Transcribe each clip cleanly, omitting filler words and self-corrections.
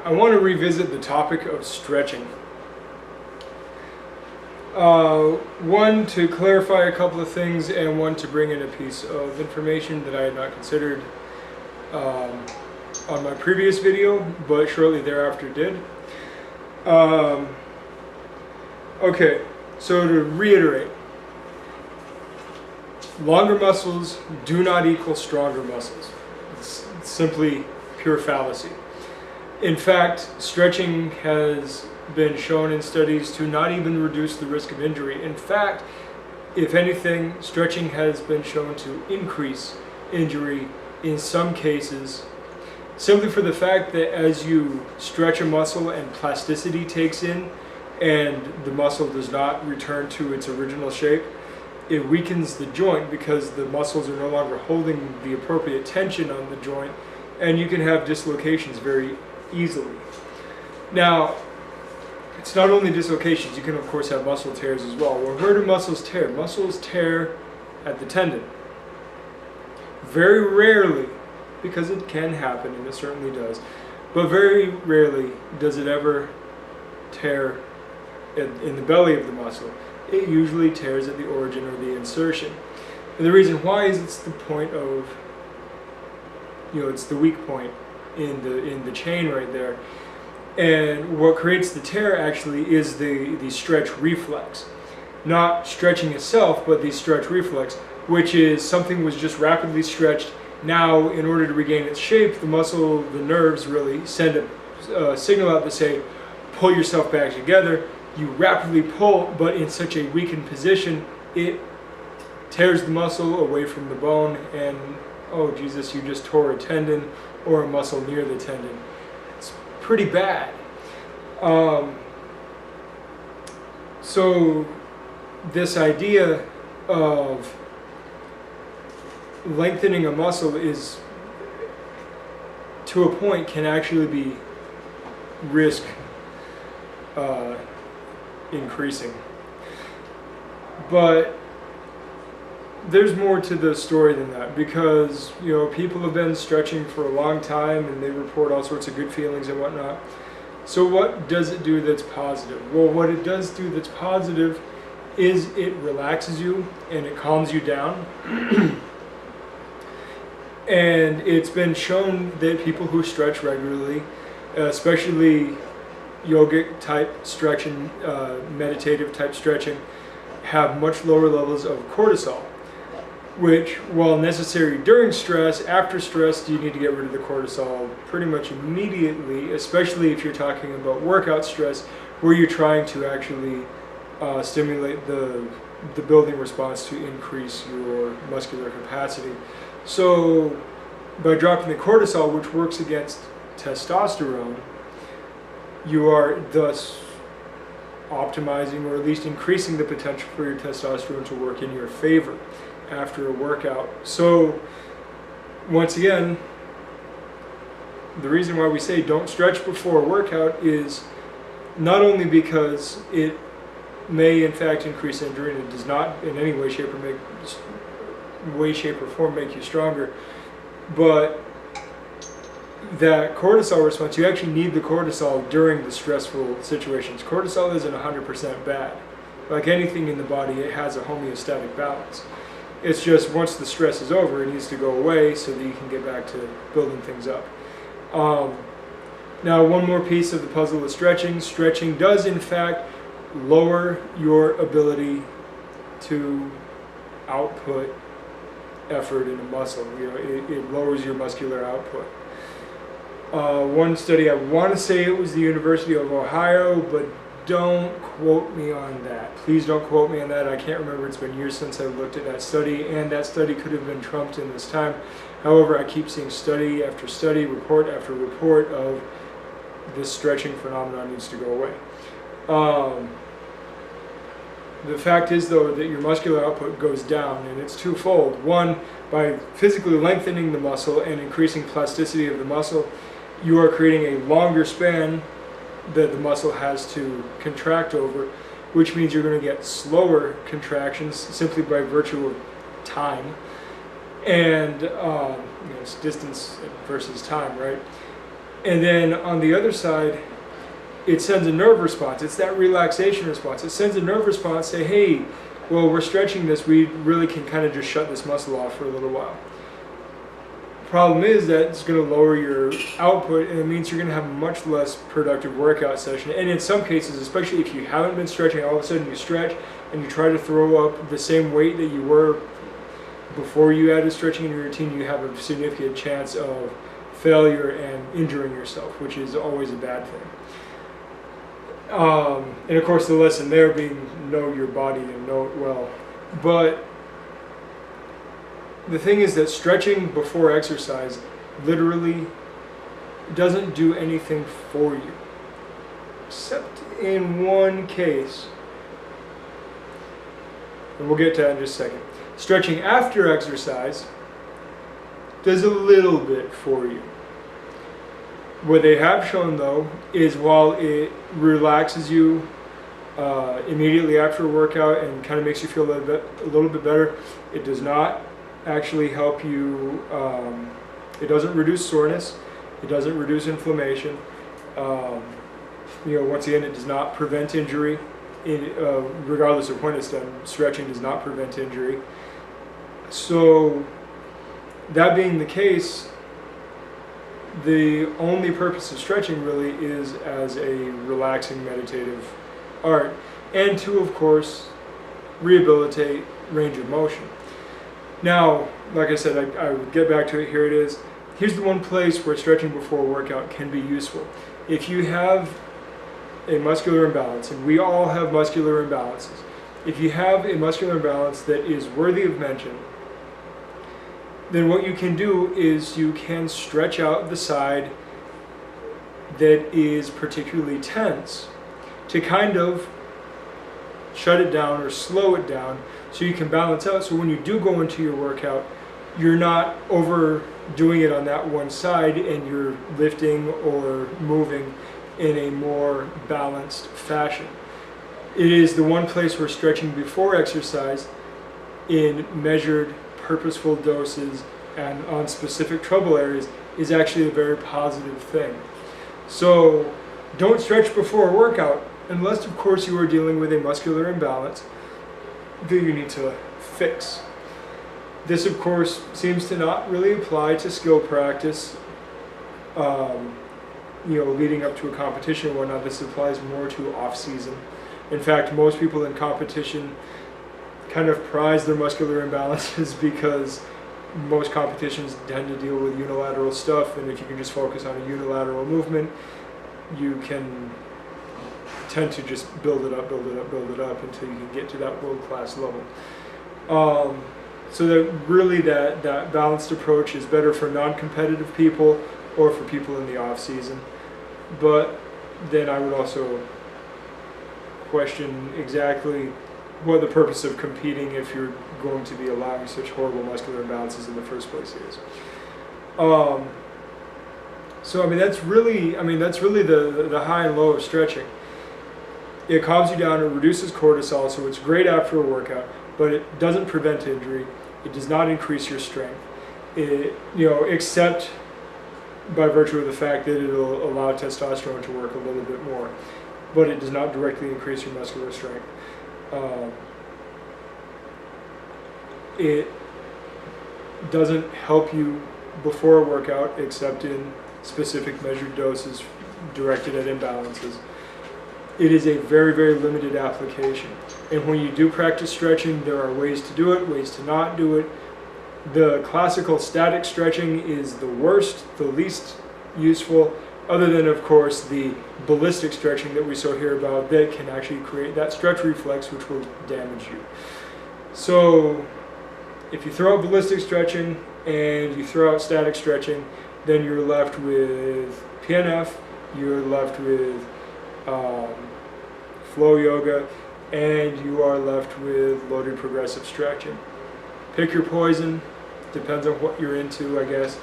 I want to revisit the topic of stretching. One, to clarify a couple of things, and one, to bring in a piece of information that I had not considered on my previous video, but shortly thereafter did. Okay, so to reiterate, longer muscles do not equal stronger muscles. It's simply pure fallacy. In fact, stretching has been shown in studies to not even reduce the risk of injury. In fact, if anything, stretching has been shown to increase injury in some cases, simply for the fact that as you stretch a muscle and plasticity takes in and the muscle does not return to its original shape, it weakens the joint because the muscles are no longer holding the appropriate tension on the joint, and you can have dislocations very easily. Now, it's not only dislocations, you can of course have muscle tears as well. Well, where do muscles tear? Muscles tear at the tendon. Very rarely, because it can happen and it certainly does, but very rarely does it ever tear in the belly of the muscle. It usually tears at the origin or the insertion. And the reason why is it's the point of, it's the weak point in the chain right there. And what creates the tear actually is the stretch reflex. Not stretching itself, but the stretch reflex, which is something was just rapidly stretched. Now, in order to regain its shape, the muscle, the nerves really send a signal out to say, pull yourself back together. You rapidly pull, but in such a weakened position, it tears the muscle away from the bone, and oh Jesus, you just tore a tendon or a muscle near the tendon. It's pretty bad. So this idea of lengthening a muscle is, to a point, can actually be risk increasing. But there's more to the story than that, because people have been stretching for a long time and they report all sorts of good feelings and whatnot. So what does it do that's positive? Well, what it does do that's positive is it relaxes you and it calms you down. And it's been shown that people who stretch regularly, especially yogic type stretching, meditative type stretching, have much lower levels of cortisol, which, while necessary during stress, after stress you need to get rid of the cortisol pretty much immediately, especially if you're talking about workout stress, where you're trying to actually stimulate the building response to increase your muscular capacity. So by dropping the cortisol, which works against testosterone, you are thus optimizing, or at least increasing, the potential for your testosterone to work in your favor after a workout. So once again, the reason why we say don't stretch before a workout is not only because it may in fact increase injury, and it does not in any way, shape, or form make you stronger, but that cortisol response, you actually need the cortisol during the stressful situations. Cortisol isn't 100% bad. Like anything in the body, it has a homeostatic balance. It's just once the stress is over, it needs to go away so that you can get back to building things up. Now, one more piece of the puzzle is stretching. Stretching does in fact lower your ability to output effort in a muscle. It lowers your muscular output. One study, I want to say it was the University of Ohio, but don't quote me on that. Please don't quote me on that. I can't remember. It's been years since I looked at that study, and that study could have been trumped in this time. However, I keep seeing study after study, report after report of this stretching phenomenon needs to go away. The fact is, though, that your muscular output goes down, and it's twofold. One, by physically lengthening the muscle and increasing plasticity of the muscle, you are creating a longer span that the muscle has to contract over, which means you're going to get slower contractions simply by virtue of time. And it's distance versus time, right? And then on the other side, it sends a nerve response. It's that relaxation response. It sends a nerve response, say, hey, well, we're stretching this. We really can kind of just shut this muscle off for a little while. Problem is that it's going to lower your output, and it means you're going to have a much less productive workout session. And in some cases, especially if you haven't been stretching, all of a sudden you stretch and you try to throw up the same weight that you were before you added stretching in your routine, you have a significant chance of failure and injuring yourself, which is always a bad thing. And of course the lesson there being know your body and know it well. But the thing is that stretching before exercise literally doesn't do anything for you, except in one case. And we'll get to that in just a second. Stretching after exercise does a little bit for you. What they have shown though is while it relaxes you immediately after a workout and kind of makes you feel a little bit better, it does not actually help you, it doesn't reduce soreness, it doesn't reduce inflammation. Once again, it does not prevent injury, regardless of when it's done. Stretching does not prevent injury. So that being the case, the only purpose of stretching really is as a relaxing meditative art, and to, of course, rehabilitate range of motion. Now, like I said, I would get back to it. Here it is. Here's the one place where stretching before a workout can be useful. If you have a muscular imbalance, and we all have muscular imbalances, if you have a muscular imbalance that is worthy of mention, then what you can do is you can stretch out the side that is particularly tense to kind of shut it down or slow it down so you can balance out. So when you do go into your workout, you're not overdoing it on that one side and you're lifting or moving in a more balanced fashion. It is the one place where stretching before exercise in measured purposeful doses and on specific trouble areas is actually a very positive thing. So don't stretch before a workout unless, of course, you are dealing with a muscular imbalance that you need to fix. This, of course, seems to not really apply to skill practice, leading up to a competition and whatnot. This applies more to off-season. In fact, most people in competition kind of prize their muscular imbalances because most competitions tend to deal with unilateral stuff, and if you can just focus on a unilateral movement, you can tend to just build it up until you can get to that world-class level. So that really that balanced approach is better for non-competitive people or for people in the off-season. But then I would also question exactly what the purpose of competing if you're going to be allowing such horrible muscular imbalances in the first place is. So that's really the high and low of stretching. It calms you down, it reduces cortisol, so it's great after a workout, but it doesn't prevent injury. It does not increase your strength. Except by virtue of the fact that it'll allow testosterone to work a little bit more, but it does not directly increase your muscular strength. It doesn't help you before a workout except in specific measured doses directed at imbalances. It is a very, very limited application. And when you do practice stretching, there are ways to do it, ways to not do it. The classical static stretching is the worst, the least useful, other than, of course, the ballistic stretching that we so hear about that can actually create that stretch reflex which will damage you. So if you throw out ballistic stretching and you throw out static stretching, then you're left with PNF, you're left with flow yoga, and you are left with loaded progressive stretching. Pick your poison, depends on what you're into, I guess.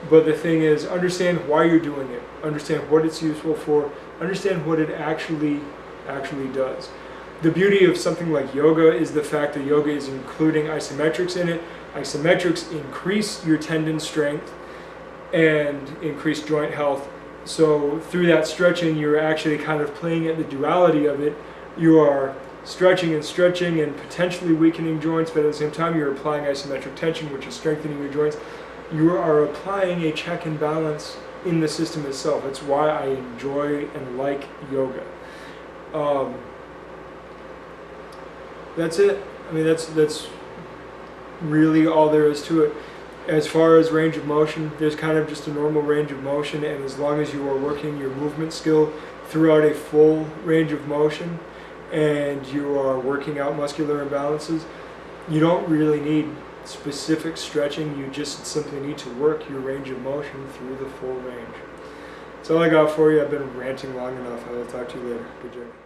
But the thing is, understand why you're doing it, understand what it's useful for, understand what it actually does. The beauty of something like yoga is the fact that yoga is including isometrics in it. Isometrics increase your tendon strength and increase joint health, So through that stretching, you're actually kind of playing at the duality of it. You are stretching and potentially weakening joints, but at the same time you're applying isometric tension, which is strengthening your joints. You are applying a check and balance in the system itself. That's why I enjoy and like yoga. That's it. I mean, that's really all there is to it. As far as range of motion, there's kind of just a normal range of motion, and as long as you are working your movement skill throughout a full range of motion and you are working out muscular imbalances, you don't really need specific stretching. You just simply need to work your range of motion through the full range. That's all I got for you. I've been ranting long enough. I will talk to you later. Good job.